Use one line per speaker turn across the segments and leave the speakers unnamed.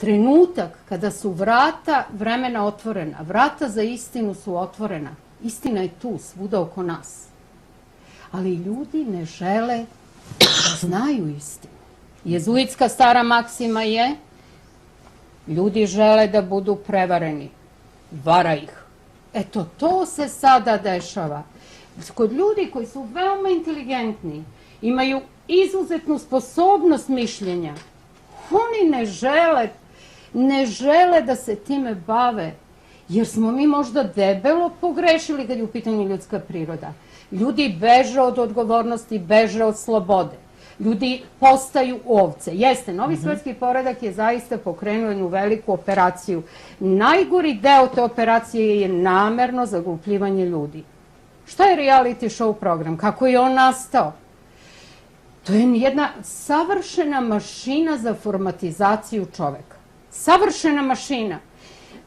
trenutak kada su vrata vremena otvorena, vrata za istinu su otvorena. Istina je tu, svuda oko nas. Ali ljudi ne žele da znaju istinu. Jezuitska stara maksima je: ljudi žele da budu prevareni. Vara ih. Eto, to se sada dešava. Kod ljudi koji su veoma inteligentni, imaju izuzetnu sposobnost mišljenja, oni ne žele da se time bave, jer smo mi možda debelo pogrešili kad je u pitanju ljudska priroda. Ljudi beže od odgovornosti, beže od slobode. Ljudi postaju ovce. Jeste, novi svetski poredak je zaista pokrenuo jednu veliku operaciju. Najgori deo te operacije je namerno zaglupljivanje ljudi. Šta je reality show program? Kako je on nastao? To je jedna savršena mašina za formatizaciju čoveka. Savršena mašina.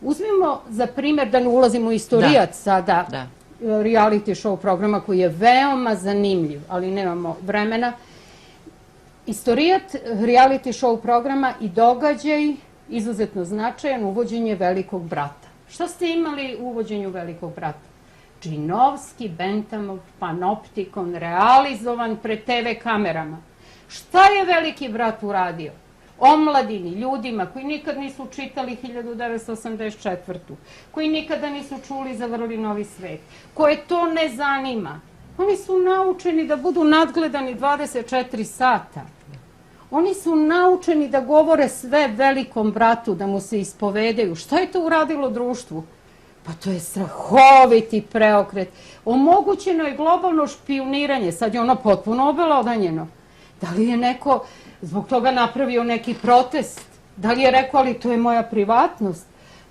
Uzmimo za primjer, da ne ulazimo u istorijat sada, reality show programa koji je veoma zanimljiv, ali nemamo vremena. Istorijat reality show programa i događaj izuzetno značajan, uvođenje Velikog brata. Šta ste imali u uvođenju Velikog brata? Džinovski Bentamov panoptikon realizovan pred TV kamerama. Šta je Veliki brat uradio? Omladini, ljudima koji nikad nisu čitali 1984. Koji nikada nisu čuli za Vrli novi svet, koje to ne zanima. Oni su naučeni da budu nadgledani 24 sata. Oni su naučeni da govore sve Velikom bratu, da mu se ispovedaju. Šta je to uradilo društvu? Pa to je strahoviti preokret. Omogućeno je globalno špijuniranje. Sad je ono potpuno obelodanjeno. Da li je neko zbog toga napravio neki protest? Da li je rekao, ali to je moja privatnost?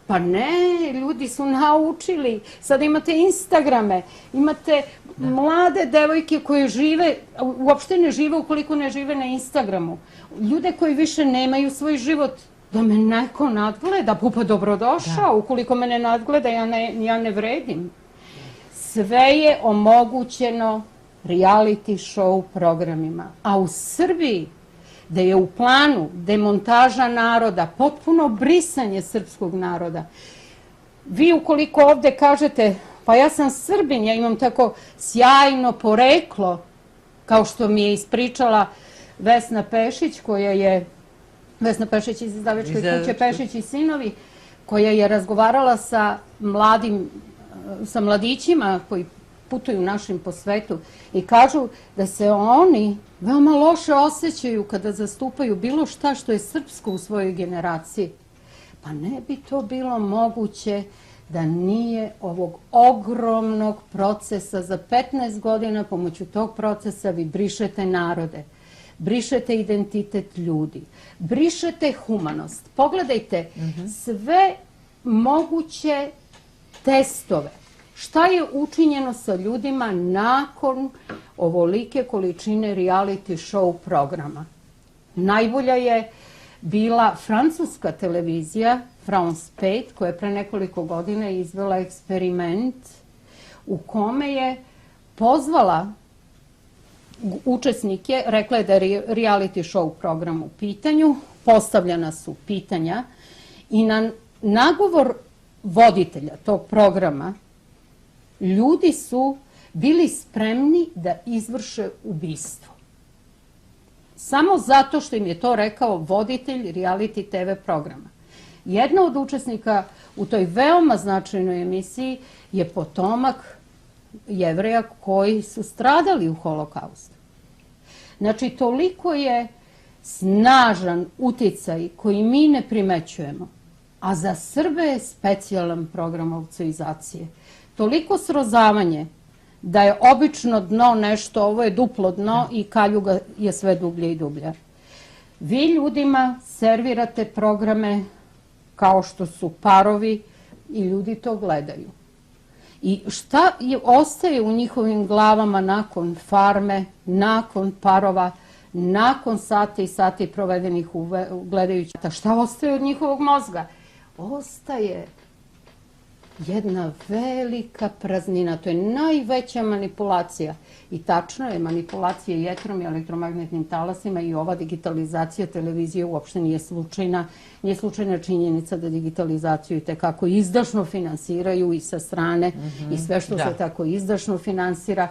Pa ne, ljudi su naučili. Sada imate Instagrame, imate mlade devojke koje žive, uopšte ne žive ukoliko ne žive na Instagramu. Ljude koji više nemaju svoj život. Da me neko nadgleda, pa dobrodošao, ukoliko me ne nadgleda, ja ne vredim. Sve je omogućeno reality show programima. A u Srbiji, da je u planu demontaža naroda, potpuno brisanje srpskog naroda, vi ukoliko ovde kažete, pa ja sam Srbin, ja imam tako sjajno poreklo, kao što mi je ispričala Vesna Pešić, koja je Vesna Pešić iz izdavačke kuće Pešić i sinovi, koja je razgovarala sa mladićima koji putuju našim po svetu i kažu da se oni veoma loše osjećaju kada zastupaju bilo šta što je srpsko u svojoj generaciji. Pa ne bi to bilo moguće da nije ovog ogromnog procesa za 15 godina. Pomoću tog procesa vi brišete narode. Brišete identitet ljudi, brišete humanost. Pogledajte sve moguće testove. Šta je učinjeno sa ljudima nakon ovolike količine reality show programa? Najbolja je bila francuska televizija France 5, koja je pre nekoliko godina izvela eksperiment u kome je pozvala učesnike, rekla je da je reality show program u pitanju, postavljena su pitanja i na nagovor voditelja tog programa ljudi su bili spremni da izvrše ubistvo. Samo zato što im je to rekao voditelj reality TV programa. Jedna od učesnika u toj veoma značajnoj emisiji je potomak Jevreja koji su stradali u holokaustu. Znači, toliko je snažan uticaj koji mi ne primećujemo, a za Srbe je specijalan program ovcoizacije. Toliko srozavanje da je obično dno nešto, ovo je duplo dno i kaljuga je sve dublje i dublje. Vi ljudima servirate programe kao što su Parovi i ljudi to gledaju. I šta ostaje u njihovim glavama nakon Farme, nakon Parova, nakon sati i sati provedenih gledajući? Šta ostaje od njihovog mozga? Ostaje jedna velika praznina. To je najveća manipulacija. I tačno je, manipulacija jetrom i elektromagnetnim talasima i ova digitalizacija televizije uopšte nije slučajna. Nije slučajna činjenica da digitalizaciju i tekako izdašno finansiraju i sa strane i sve što se tako izdašno finansira.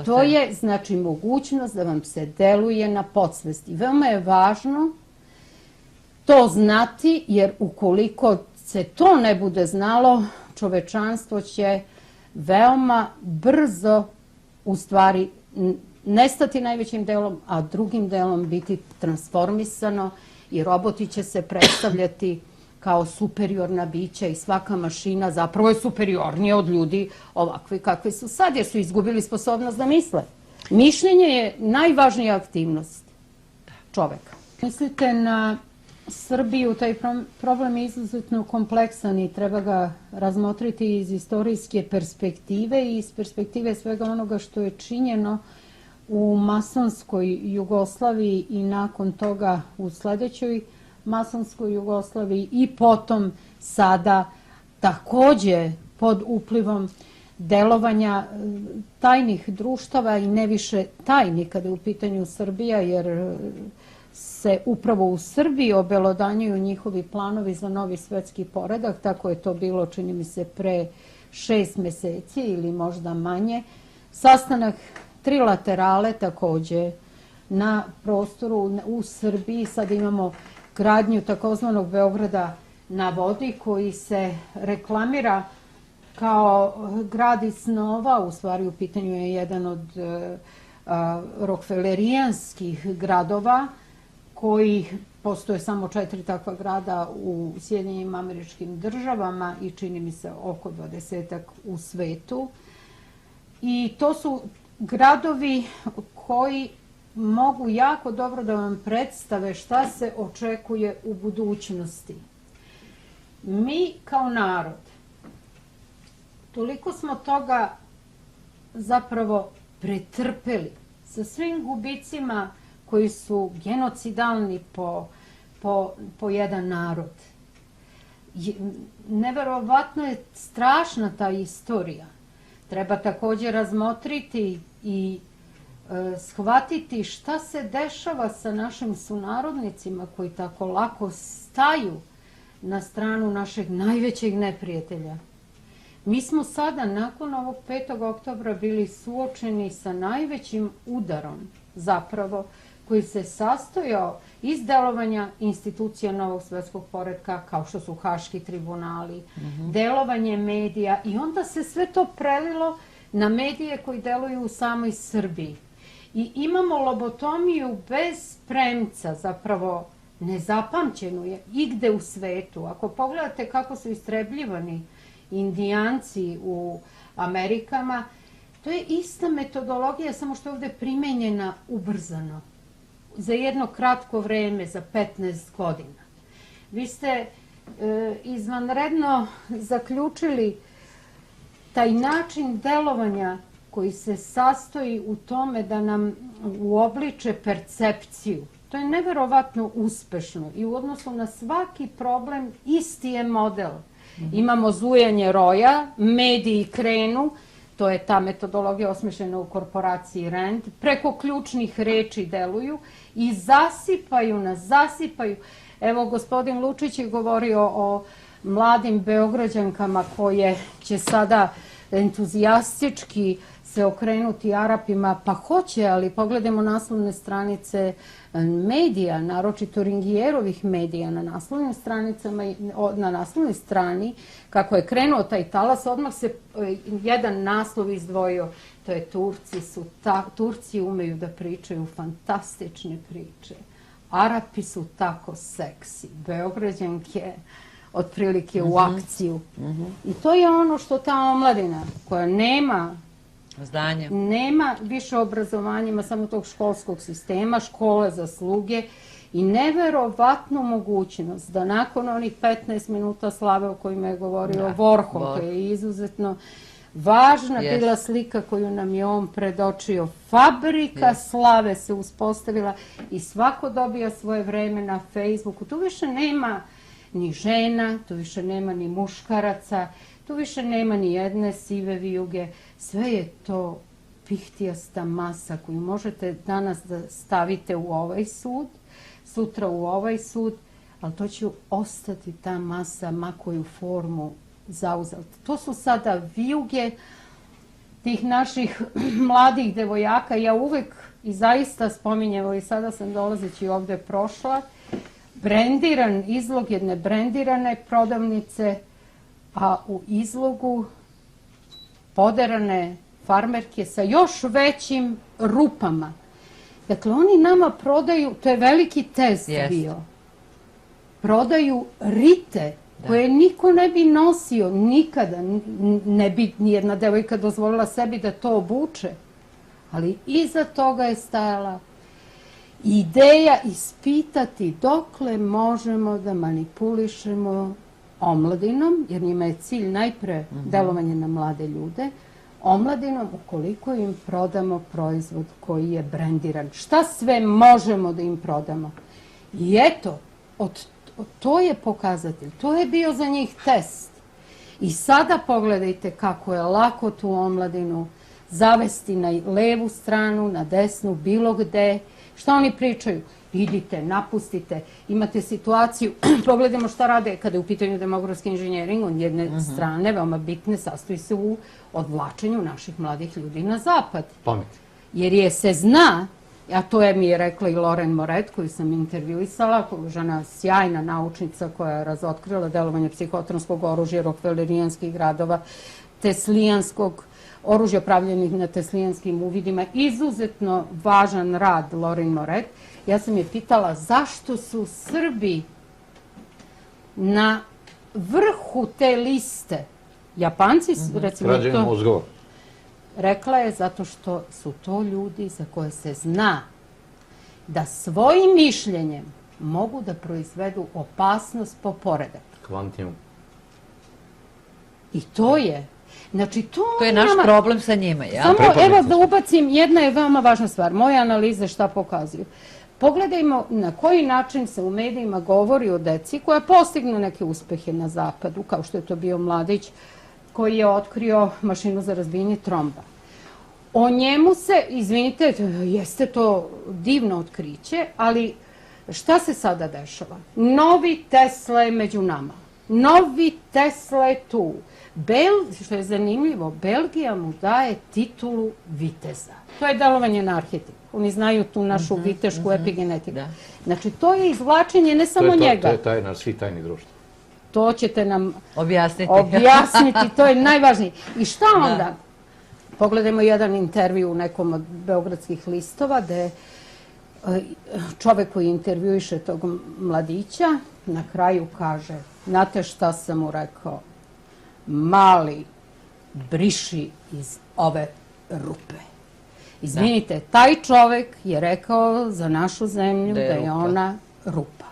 To je, znači, mogućnost da vam se deluje na podsvest. I veoma je važno to znati, jer ukoliko se to ne bude znalo, čovečanstvo će veoma brzo u stvari nestati najvećim delom, a drugim delom biti transformisano i roboti će se predstavljati kao superiorna bića i svaka mašina zapravo je superiornija od ljudi ovakvi kakvi su sad, jer su izgubili sposobnost da misle. Mišljenje je najvažnija aktivnost čoveka. Mislite na Srbiju, taj problem je izuzetno kompleksan i treba ga razmotriti iz istorijske perspektive i iz perspektive svega onoga što je činjeno u masonskoj Jugoslaviji i nakon toga u sledećoj masonskoj Jugoslaviji i potom sada takođe pod uplivom delovanja tajnih društava i ne više tajni kada je u pitanju Srbija, jer se upravo u Srbiji obelodanjuju njihovi planovi za novi svetski poredak. Tako je to bilo, čini mi se, pre 6 meseci ili možda manje. Sastanak trilaterale takođe na prostoru u Srbiji. Sad imamo gradnju takozvanog Beograda na vodi koji se reklamira kao grad iz snova. U stvari u pitanju je jedan od rokfelerijanskih gradova koji postoje samo 4 takva grada u Sjedinjenim Američkim Državama i čini mi se oko 20-ak u svetu. I to su gradovi koji mogu jako dobro da vam predstave šta se očekuje u budućnosti. Mi kao narod, toliko smo toga zapravo pretrpeli sa svim gubicima koji su genocidalni po jedan narod. Neverovatno je strašna ta istorija. Treba takođe razmotriti i shvatiti šta se dešava sa našim sunarodnicima koji tako lako staju na stranu našeg najvećeg neprijatelja. Mi smo sada, nakon ovog 5. oktobra, bili suočeni sa najvećim udarom, zapravo, koji se sastojao iz delovanja institucija novog svetskog poretka, kao što su Haški tribunali, delovanje medija, i onda se sve to prelilo na medije koji deluju u samoj Srbiji. I imamo lobotomiju bez premca, zapravo nezapamćenu je igde u svetu. Ako pogledate kako su istrebljivani Indijanci u Amerikama, to je ista metodologija, samo što je ovde primenjena ubrzano. Za jedno kratko vreme, za 15 godina. Vi ste izvanredno zaključili taj način delovanja koji se sastoji u tome da nam uobliče percepciju. To je neverovatno uspešno i u odnosu na svaki problem isti je model. Imamo zujanje roja, mediji krenu, to je ta metodologija osmišljena u korporaciji RAND, preko ključnih reči deluju i zasipaju nas, zasipaju. Evo, gospodin Lučić je govorio o mladim Beograđankama koje će sada entuzijastički se okrenuti Arapima, pa hoće, ali pogledajmo naslovne stranice medija, naročito Ringijerovih medija na naslovnim stranicama, na naslovnoj strani, kako je krenuo taj talas, odmah se jedan naslov izdvojio, to je Turci umeju da pričaju fantastične priče. Arapi su tako seksi, Beograđanke otprilike u akciju. I to je ono što ta omladina koja nema više obrazovanja, ima samo tog školskog sistema, škole za sluge i neverovatnu mogućnost da nakon onih 15 minuta slave o kojima je govorio Warhol, koja je izuzetno važna bila slika koju nam je on predočio. Fabrika slave se uspostavila i svako dobija svoje vreme na Facebooku. Tu više nema ni žena, tu više nema ni muškaraca, tu više nema ni jedne sive vijuge, sve je to pihtijasta masa koju možete danas da stavite u ovaj sud, sutra u ovaj sud, ali to će ostati ta masa, ma koju formu zauzela. To su sada vijuge tih naših mladih devojaka. Ja uvek i zaista spominjem, i sada sam dolazeći ovde prošla, brendiran izlog jedne brendirane prodavnice, a u izlogu poderane farmerke sa još većim rupama. Dakle, oni nama prodaju, to je veliki test bio, prodaju rite koje niko ne bi nosio nikada, ne bi nijedna devojka dozvolila sebi da to obuče. Ali iza toga je stajala ideja ispitati dokle možemo da manipulišemo omladinom, jer njima je cilj najpre delovanje na mlade ljude, omladinom ukoliko im prodamo proizvod koji je brendiran. Šta sve možemo da im prodamo? I eto, to je pokazatelj, to je bio za njih test. I sada pogledajte kako je lako tu omladinu zavesti na levu stranu, na desnu, bilo gde. Šta oni pričaju? Idite, napustite, imate situaciju, pogledajmo šta rade kada je u pitanju demografski inženjering, od jedne strane, veoma bitne, sastoji se u odvlačenju naših mladih ljudi na zapad.
Pamet.
Jer je se zna, a to je mi je rekla i Loren Moret, koju sam intervjuisala, žena sjajna naučnica koja je razotkrila delovanje psihotronskog oružja, rokvelerijanskih gradova, teslijanskog oružja pravljenih na teslijanskim uvidima. Izuzetno važan rad Loren Moret. Ja sam je pitala zašto su Srbi na vrhu te liste. Japanci, recimo to...
Rađenje mozgova.
Rekla je zato što su to ljudi za koje se zna da svojim mišljenjem mogu da proizvedu opasnost po poredak.
Kvantijum.
I to je. Znači, to
je naš problem sa njima, ja?
Samo, evo da ubacim, jedna je veoma važna stvar. Moje analize šta pokazuju. Pogledajmo na koji način se u medijima govori o deci koja postignu neke uspehe na zapadu, kao što je to bio mladić koji je otkrio mašinu za razbijanje tromba. O njemu se, izvinite, jeste to divno otkriće, ali šta se sada dešava? Novi Tesla je među nama. Novi Tesla je tu. Što je zanimljivo, Belgija mu daje titulu viteza. To je delovanje na arhetip. Oni znaju tu našu vitešku epigenetiku. Znači, to je izvlačenje ne samo njega.
To je tajna, svi tajni društva.
To ćete nam
objasniti,
to je najvažnije. I šta onda? Pogledajmo jedan intervju u nekom od beogradskih listova, gde čovek koji intervjuiše tog mladića na kraju kaže, znate šta sam mu rekao? Mali, briši iz ove rupe. Izvinite, taj čovek je rekao za našu zemlju da je ona rupa.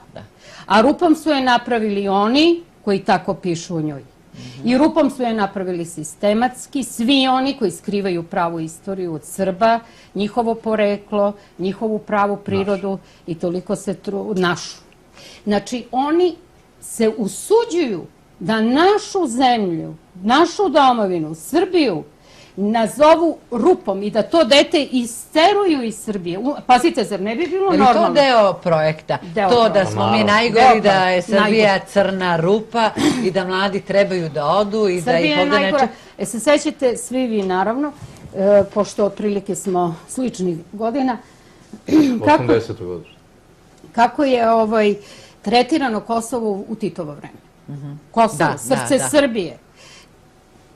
A rupom su je napravili oni koji tako pišu o njoj. I rupom su je napravili sistematski, svi oni koji skrivaju pravu istoriju od Srba, njihovo poreklo, njihovu pravu prirodu i toliko se našu. Znači, oni se usuđuju da našu zemlju, našu domovinu, Srbiju, nazovu rupom i da to dete isteruju iz Srbije. Pazite, zar ne bi bilo normalno?
Je li to deo projekta? To da smo mi najgori, da je Srbija crna rupa i da mladi trebaju da odu i da ih ovdje neče...
Se sećate, svi vi naravno, pošto otprilike smo sličnih godina,
80. godina.
Kako je tretirano Kosovo u Titovo vreme. Kosovo, srce Srbije.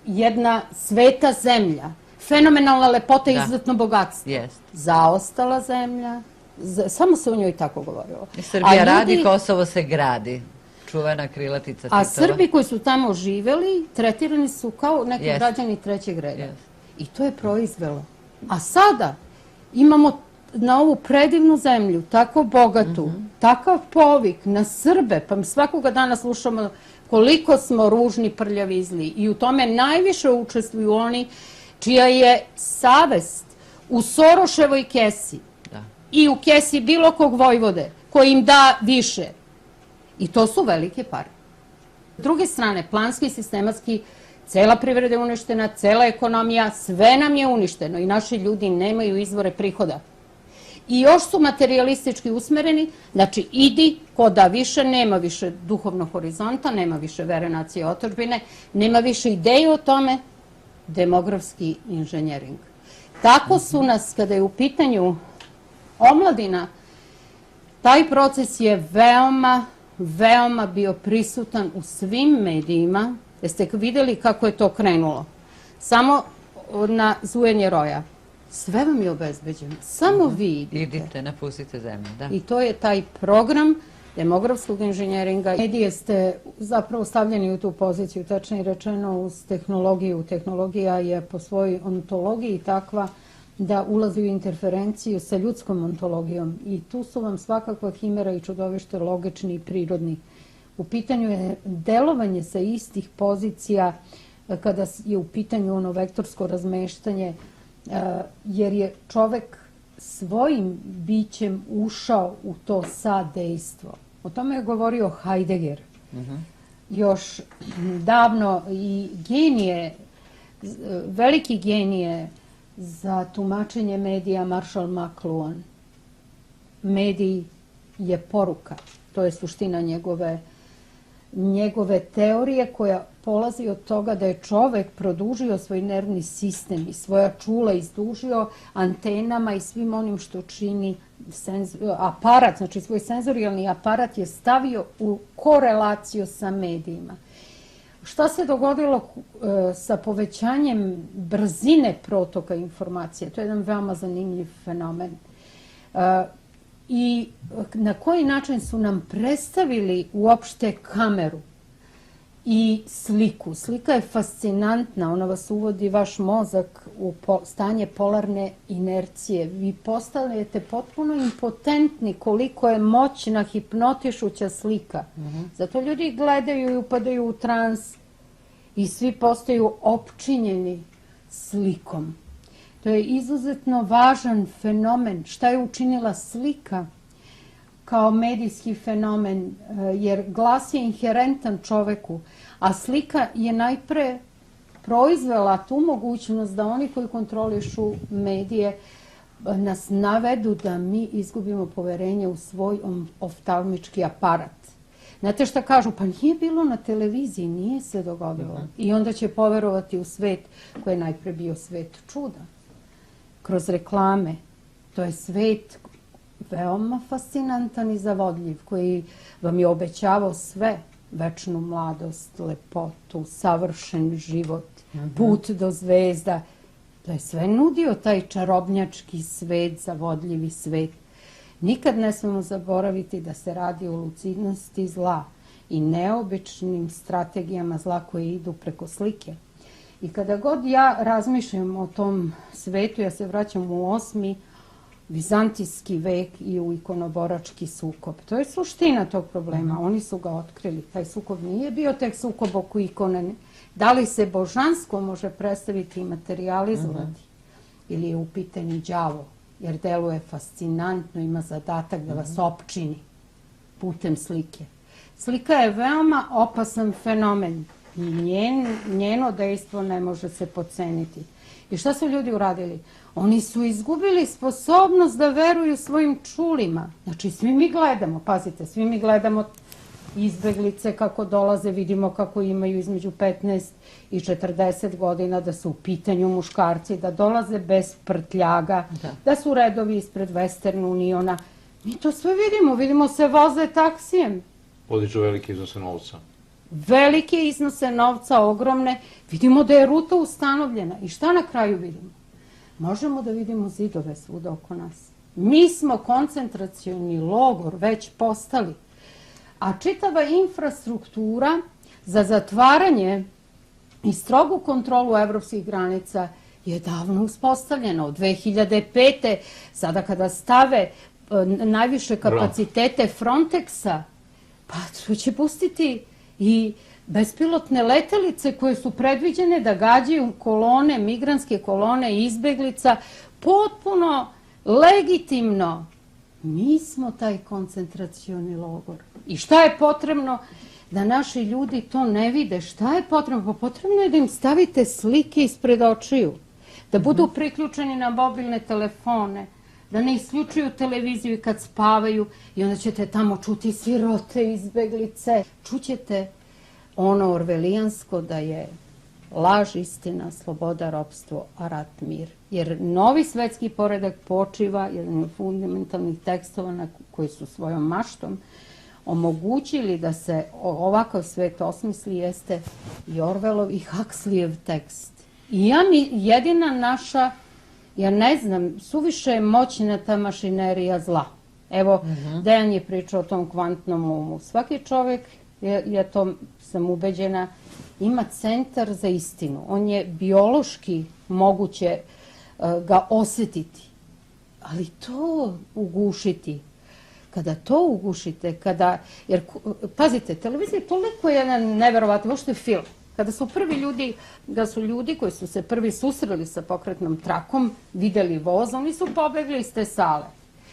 Jedna sveta zemlja, fenomenalna lepota i izuzetno bogatstvo. Zaostala zemlja, samo se o njoj tako govorilo.
Srbija radi, Kosovo se gradi. Čuvena krilatica Titova.
A Srbi koji su tamo živeli, tretirani su kao neki građani trećeg reda. I to je proizvelo. A sada imamo na ovu predivnu zemlju, tako bogatu, takav povik na Srbe, pa svakoga dana slušamo koliko smo ružni, prljavi i zli. I u tome najviše učestvuju oni čija je savest u Soroševoj kesi i u kesi bilo kog vojvode koji im da više. I to su velike pare. S druge strane, planski i sistematski, cela privreda je uništena, cela ekonomija, sve nam je uništeno i naši ljudi nemaju izvore prihoda. I još su materijalistički usmereni, znači idi ko da više, nema više duhovnog horizonta, nema više vere, nacije, otadžbine, nema više ideje o tome, demografski inženjering. Tako su nas, kada je u pitanju omladina, taj proces je veoma bio prisutan u svim medijima. Jeste vidjeli kako je to krenulo? Samo na zujenje roja. Sve vam je obezbeđeno. Samo vi idite.
Idite, napustite zemlju, da.
I to je taj program demografskog inženjeringa. Medije ste zapravo stavljeni u tu poziciju, tačnije rečeno uz tehnologiju. Tehnologija je po svojoj ontologiji takva da ulazi u interferenciju sa ljudskom ontologijom. I tu su vam svakakva himera i čudovište logični i prirodni. U pitanju je delovanje sa istih pozicija kada je u pitanju ono vektorsko razmeštanje, jer je čovek svojim bićem ušao u to sadejstvo. O tome je govorio Heidegger. Još davno i genije, veliki genije za tumačenje medija Marshall McLuhan. Medij je poruka. To je suština njegove teorije koja polazi od toga da je čovek produžio svoj nervni sistem i svoja čula izdužio antenama i svim onim što čini aparat, znači svoj senzorijalni aparat je stavio u korelaciju sa medijima. Šta se dogodilo sa povećanjem brzine protoka informacija? To je jedan veoma zanimljiv fenomen. I na koji način su nam predstavili uopšte kameru i sliku. Slika je fascinantna, ona vas uvodi vaš mozak u stanje polarne inercije. Vi postajete potpuno impotentni koliko je moćna hipnotišuća slika. Zato ljudi gledaju i upadaju u trans i svi postaju opčinjeni slikom. To je izuzetno važan fenomen. Šta je učinila slika kao medijski fenomen? Jer glas je inherentan čoveku, a slika je najpre proizvela tu mogućnost da oni koji kontrolišu medije nas navedu da mi izgubimo poverenje u svoj oftalmički aparat. Znate šta kažu? Pa nije bilo na televiziji, nije se dogodilo. I onda će poverovati u svet koji je najpre bio svet čuda. Kroz reklame. To je svet veoma fascinantan i zavodljiv, koji vam je obećavao sve. Večnu mladost, lepotu, savršen život, put do zvezda. To je sve nudio taj čarobnjački svet, zavodljivi svet. Nikad ne smemo zaboraviti da se radi o lucidnosti zla i neobičnim strategijama zla koje idu preko slike. I kada god ja razmišljam o tom svetu, ja se vraćam u 8. vizantijski vek i u ikonoborački sukob. To je suština tog problema. Oni su ga otkrili. Taj sukob nije bio tek sukob oko ikone. Da li se božansko može predstaviti i materializovati? Ili je u pitanju đavo? Jer deluje fascinantno, ima zadatak da vas opčini putem slike. Slika je veoma opasan fenomen. Njeno dejstvo ne može se podceniti. I šta su ljudi uradili? Oni su izgubili sposobnost da veruju svojim čulima. Znači, svi mi gledamo, pazite, svi mi gledamo izbeglice kako dolaze, vidimo kako imaju između 15 i 40 godina, da su u pitanju muškarci, da dolaze bez prtljaga, da su redovi ispred Western Uniona. Mi to sve vidimo se voze taksijem.
Podiču velike iznose novca.
Velike iznose novca, ogromne. Vidimo da je ruta ustanovljena. I šta na kraju vidimo? Možemo da vidimo zidove svuda oko nas. Mi smo koncentracioni logor već postali. A čitava infrastruktura za zatvaranje i strogu kontrolu evropskih granica je davno uspostavljena. Od 2005. sada kada stave najviše kapacitete Frontexa, pa to će pustiti i bespilotne letelice koje su predviđene da gađaju kolone, migrantske kolone i izbeglica, potpuno legitimno. Mi smo taj koncentracioni logor. I šta je potrebno da naši ljudi to ne vide? Šta je potrebno? Pa potrebno je da im stavite slike ispred očiju, da budu priključeni na mobilne telefone, da ne isključuju televiziju i kad spavaju i onda ćete tamo čuti sirote, izbeglice. Čućete ono orvelijansko da je laž, istina, sloboda, ropstvo, a rat, mir. Jer novi svetski poredak počiva, jedan od fundamentalnih tekstova koji su svojom maštom omogućili da se ovakav svet osmisli jeste i Orwellov i Huxleyjev tekst. I jedina naša, ja ne znam, suviše je moćna ta mašinerija zla. Evo, Dejan je pričao o tom kvantnom umu. Svaki čovjek, ja to sam ubeđena, ima centar za istinu. On je biološki moguće ga osjetiti. Ali to ugušiti, kada to ugušite, jer, pazite, televizija je toliko jedan neverovatno, možete film. Kada su prvi ljudi, koji su se prvi susreli sa pokretnom trakom, vidjeli voz, oni su pobegli iz te sale.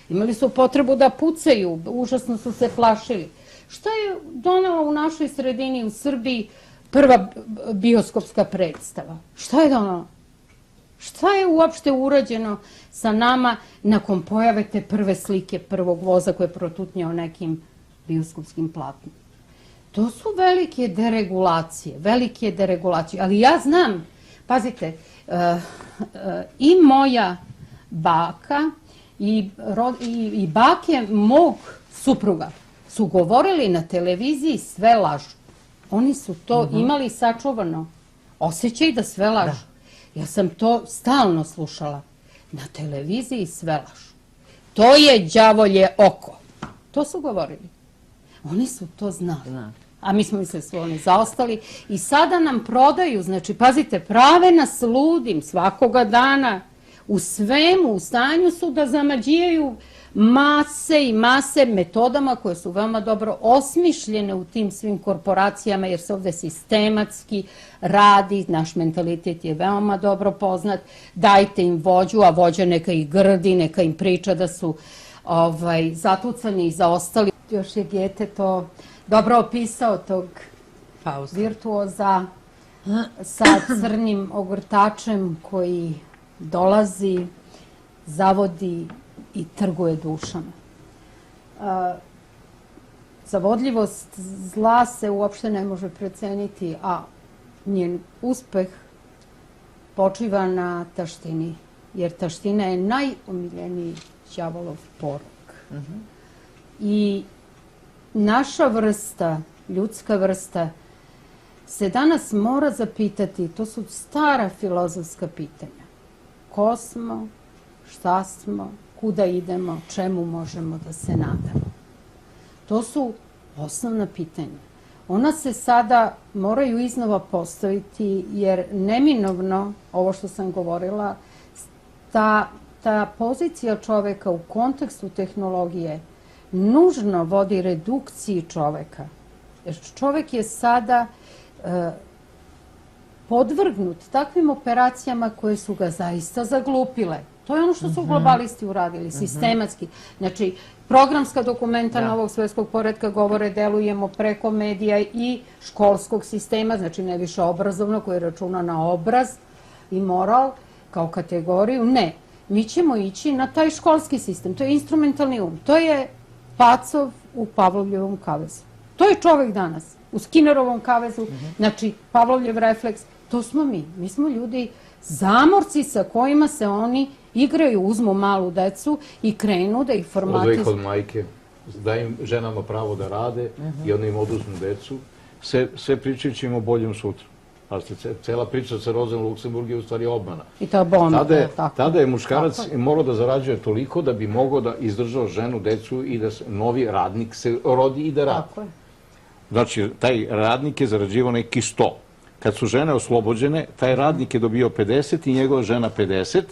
Imali su potrebu da pucaju, užasno su se plašili. Šta je donela u našoj sredini, u Srbiji, prva bioskopska predstava? Šta je donela? Šta je uopšte urađeno sa nama nakon pojave te prve slike prvog voza koje je protutnjao nekim bioskopskim platnom? To su velike deregulacije, ali ja znam, pazite, i moja baka i bake mog supruga su govorili na televiziji sve lažu. Oni su to imali sačuvano. Osjećaj da sve lažu. Ja sam to stalno slušala. Na televiziji sve lažu. To je đavolje oko. To su govorili. Oni su to znali. A mi smo mislili su oni zaostali. I sada nam prodaju, znači, pazite, prave nas ludim svakoga dana. U svemu, u stanju su da zamađijaju mase i mase metodama koje su veoma dobro osmišljene u tim svim korporacijama, jer se ovde sistematski radi, naš mentalitet je veoma dobro poznat, dajte im vođu, a vođa neka ih grdi, neka im priča da su zatucani i zaostali. Još je Gete to dobro opisao, tog virtuoza sa crnim ogrtačem koji dolazi, zavodi i trguje dušama. Zavodljivost zla se uopšte ne može preceniti, a njen uspeh počiva na taštini, jer taština je najomiljeniji đavolov porok. I naša vrsta, ljudska vrsta, se danas mora zapitati, to su stara filozofska pitanja. Ko smo, šta smo, kuda idemo, čemu možemo da se nadamo? To su osnovna pitanja. Ona se sada moraju iznova postaviti, jer neminovno, ovo što sam govorila, ta pozicija čoveka u kontekstu tehnologije nužno vodi redukciji čoveka. Jer čovek je sada podvrgnut takvim operacijama koje su ga zaista zaglupile. To je ono što su globalisti uradili, sistematski. Znači, programska dokumenta novog svetskog poretka govore delujemo preko medija i školskog sistema, znači ne više obrazovno koji računa na obraz i moral kao kategoriju. Ne, mi ćemo ići na taj školski sistem, to je instrumentalni um, to je Pacov u Pavlovljevom kavezu. To je čovek danas, u Skinnerovom kavezu, znači Pavlovljev refleks, to smo mi. Mi smo ljudi zamorci sa kojima se oni igraju, uzmu malu decu i krenu da ih formatizuju.
Odve ih od majke, da im ženama pravo da rade i onda im oduzmu decu, sve pričajući im o boljem sutra. Cela priča sa Rozen Luksemburg je u stvari obmana.
I to je bomba.
Tada je muškarac morao da zarađuje toliko da bi mogao da izdržao ženu, decu i da novi radnik se rodi i da radi. Znači, taj radnik je zarađivao neki 100. Kad su žene oslobođene, taj radnik je dobio 50 i njegova žena 50,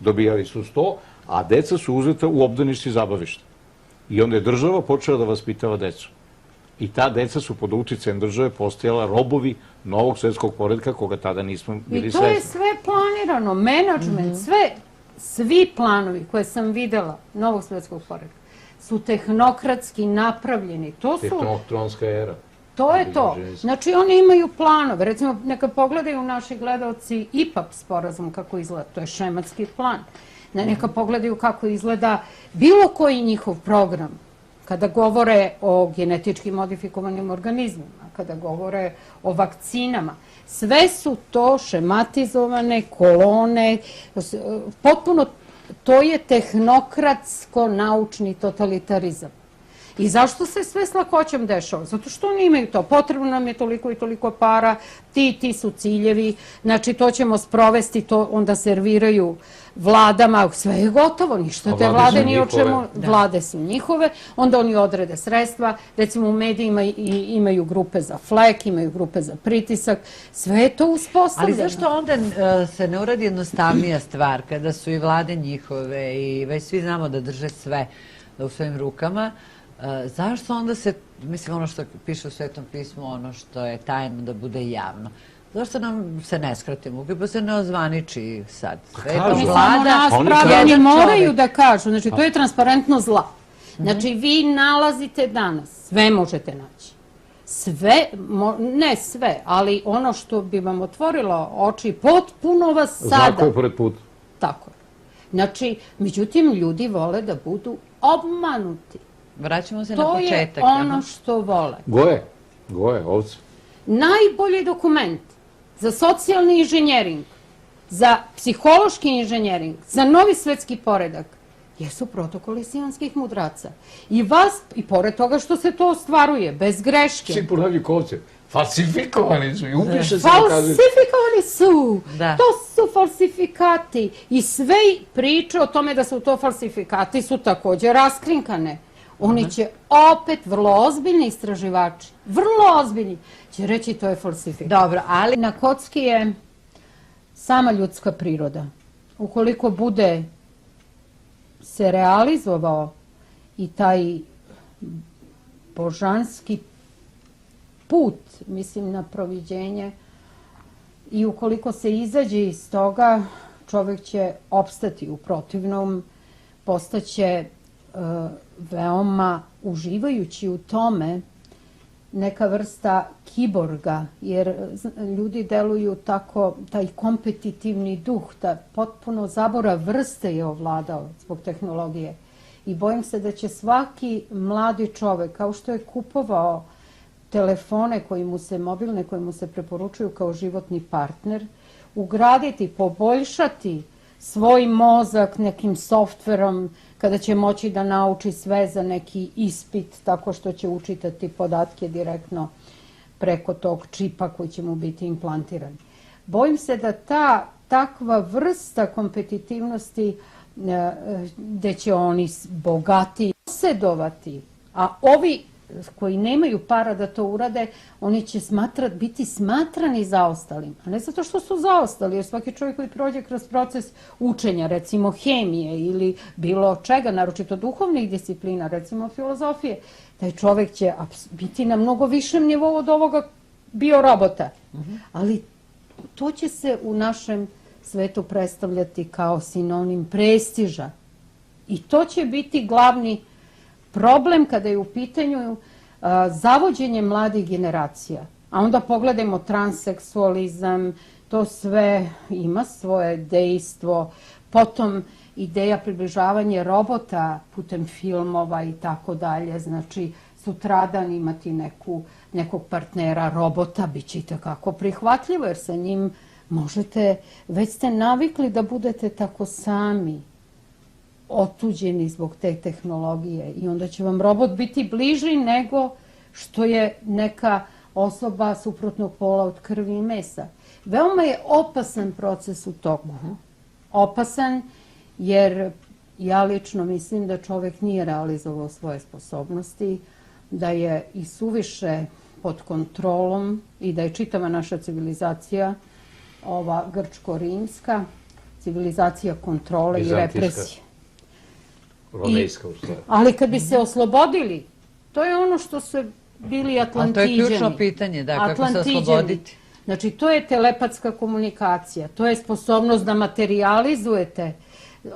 dobijali su 100, a deca su uzeta u obdaništi zabavišta. I onda je država počela da vaspitava decu. I ta deca su pod uticajem države postajala robovi novog svetskog poretka koga tada nismo bili svesni.
I to je sve planirano, menadžment, svi planovi koje sam videla novog svetskog poretka su su tehnokratski napravljeni.
Tehnokratska era.
To je to. Znači, oni imaju planove. Recimo, neka pogledaju naši gledalci IPAP sporazum kako izgleda. To je šematski plan. Neka pogledaju kako izgleda bilo koji njihov program. Kada govore o genetički modifikovanim organizmima, kada govore o vakcinama. Sve su to šematizovane kolone, potpuno to je tehnokratsko-naučni totalitarizam. I zašto se sve s lakoćom dešava? Zato što oni imaju to. Potrebno nam je toliko i toliko para, ti su ciljevi, znači to ćemo sprovesti, to onda serviraju vladama, sve je gotovo, ništa te vlade ni o čemu, vlade su njihove, onda oni odrede sredstva, recimo u medijima imaju grupe za flek, imaju grupe za pritisak, sve je to uspostavljeno.
Ali zašto onda se ne uradi jednostavnija stvar, kada su i vlade njihove i već svi znamo da drže sve u svojim rukama, zašto onda se, mislim ono što piše u Svetom pismu, ono što je tajno da bude javno, zašto nam se ne skrati muke, pa se ne ozvaniči sad?
Oni moraju da kažu, znači to je transparentno zla. Znači vi nalazite danas, sve možete naći. Sve, ne sve, ali ono što bi vam otvorilo oči, potpuno vas sada...
Znako pored puta.
Tako je. Znači, međutim, ljudi vole da budu obmanuti.
Vraćamo se na početak.
To je ono što vole.
Goje, ovce.
Najbolji dokument za socijalni inženjering, za psihološki inženjering, za novi svetski poredak, jesu protokoli sionskih mudraca. I vas, i pored toga što se to ostvaruje, bez greške.
Svi ponavljaju kovce. Falsifikovani su i upiše se
Falsifikovani su! To su falsifikati. I sve priče o tome da su to falsifikati su također raskrinkane. Oni će opet, vrlo ozbiljni istraživači, vrlo ozbiljni, će reći to je falsifikat.
Dobro, ali
na kocki je sama ljudska priroda. Ukoliko bude se realizovao i taj božanski put, mislim na proviđenje, i ukoliko se izađe iz toga, čovjek će opstati, u protivnom postaće veoma uživajući u tome neka vrsta kiborga, jer ljudi deluju tako, taj kompetitivni duh, ta potpuno zaborav vrste je ovladao zbog tehnologije. I bojim se da će svaki mladi čovjek, kao što je kupovao telefone mobilne koji mu se preporučuju kao životni partner, ugraditi, poboljšati svoj mozak nekim softverom, kada će moći da nauči sve za neki ispit, tako što će učitati podatke direktno preko tog čipa koji će mu biti implantiran. Bojim se da takva vrsta kompetitivnosti, gde će oni bogati posjedovati, a ovi koji nemaju para da to urade, oni će biti smatrani zaostalim. A ne zato što su zaostali, jer svaki čovjek koji prođe kroz proces učenja, recimo hemije ili bilo čega, naročito duhovnih disciplina, recimo filozofije, taj čovjek će biti na mnogo višem nivou od ovoga biorobota. Ali to će se u našem svetu predstavljati kao sinonim prestiža. I to će biti glavni problem kada je u pitanju zavođenje mladih generacija. A onda pogledajmo transseksualizam, to sve ima svoje dejstvo, potom ideja približavanja robota putem filmova i tako dalje, znači sutradan imati nekog partnera robota, bit će i takako prihvatljivo, jer sa njim možete, već ste navikli da budete tako sami, otuđeni zbog te tehnologije, i onda će vam robot biti bliži nego što je neka osoba suprotnog pola od krvi i mesa. Veoma je opasan proces u toku. Opasan jer ja lično mislim da čovjek nije realizovao svoje sposobnosti, da je i suviše pod kontrolom i da je čitava naša civilizacija, ova grčko-rimska, civilizacija kontrole i represije. Ali kad bi se oslobodili, to je ono što su bili Atlantiđani.
A to je ključno pitanje, da, kako se osloboditi.
Znači, to je telepatska komunikacija, to je sposobnost da materializujete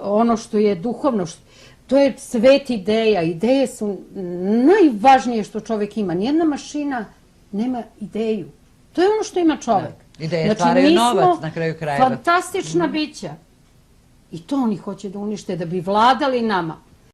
ono što je duhovno. To je svet ideja. Ideje su najvažnije što čovek ima. Nijedna mašina nema ideju. To je ono što ima čovek.
Ideje stvaraju novac na kraju krajeva.
Fantastična bića. I to oni hoće da unište, da bi vladali nama.